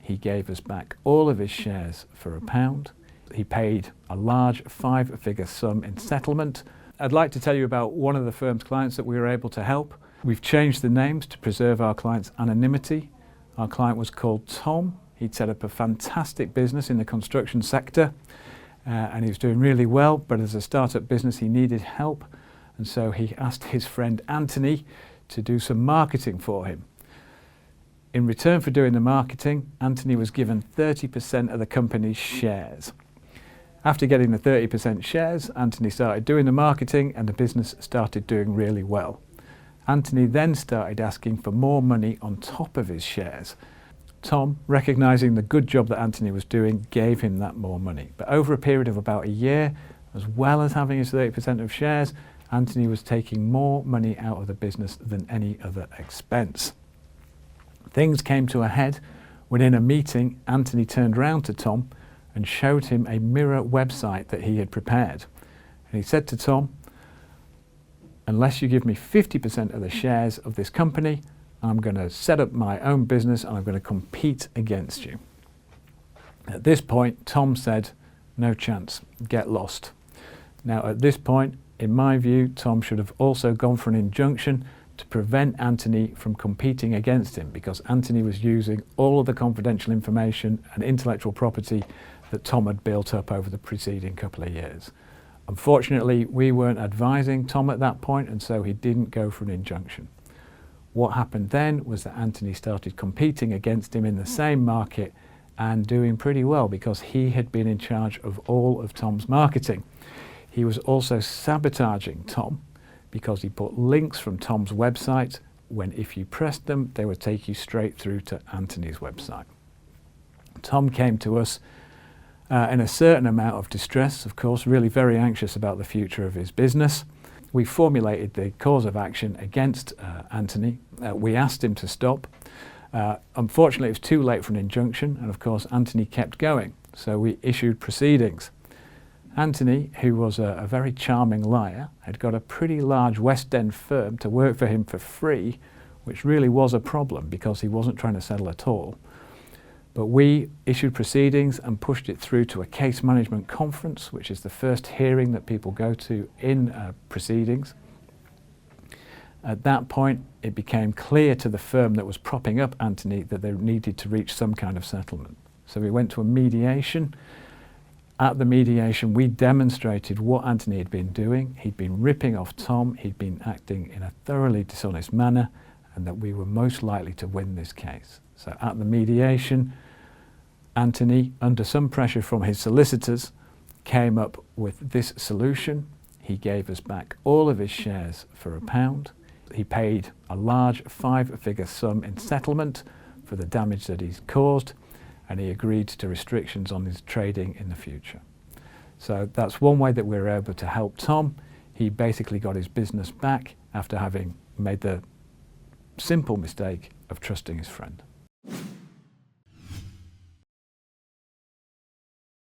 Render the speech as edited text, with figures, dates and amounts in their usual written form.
He gave us back all of his shares for £1. He paid a large 5-figure sum in settlement. I'd like to tell you about one of the firm's clients that we were able to help. We've changed the names to preserve our client's anonymity. Our client was called Tom. He'd set up a fantastic business in the construction sector and he was doing really well, but as a startup business he needed help, and so he asked his friend Anthony to do some marketing for him. In return for doing the marketing, Anthony was given 30% of the company's shares. After getting the 30% shares, Anthony started doing the marketing and the business started doing really well. Anthony then started asking for more money on top of his shares. Tom, recognising the good job that Anthony was doing, gave him that more money. But over a period of about a year, as well as having his 30% of shares, Anthony was taking more money out of the business than any other expense. Things came to a head when in a meeting, Anthony turned round to Tom and showed him a mirror website that he had prepared. And he said to Tom, "Unless you give me 50% of the shares of this company, I'm going to set up my own business and I'm going to compete against you." At this point, Tom said, "No chance, get lost." Now at this point, in my view, Tom should have also gone for an injunction to prevent Anthony from competing against him, because Anthony was using all of the confidential information and intellectual property that Tom had built up over the preceding couple of years. Unfortunately, we weren't advising Tom at that point, and so he didn't go for an injunction. What happened then was that Anthony started competing against him in the same market and doing pretty well because he had been in charge of all of Tom's marketing. He was also sabotaging Tom because he put links from Tom's website when, if you pressed them, they would take you straight through to Anthony's website. Tom came to us in a certain amount of distress, of course, really very anxious about the future of his business. We formulated the cause of action against Anthony. We asked him to stop. Unfortunately, it was too late for an injunction, and of course, Anthony kept going. So we issued proceedings. Anthony, who was a very charming liar, had got a pretty large West End firm to work for him for free, which really was a problem because he wasn't trying to settle at all. But we issued proceedings and pushed it through to a case management conference, which is the first hearing that people go to in proceedings. At that point, it became clear to the firm that was propping up Anthony that they needed to reach some kind of settlement. So we went to a mediation. At the mediation, we demonstrated what Anthony had been doing. He'd been ripping off Tom, he'd been acting in a thoroughly dishonest manner, and that we were most likely to win this case. So at the mediation, Anthony, under some pressure from his solicitors, came up with this solution. He gave us back all of his shares for £1. He paid a large 5-figure sum in settlement for the damage that he's caused, and he agreed to restrictions on his trading in the future. So that's one way that we were able to help Tom. He basically got his business back after having made the simple mistake of trusting his friend.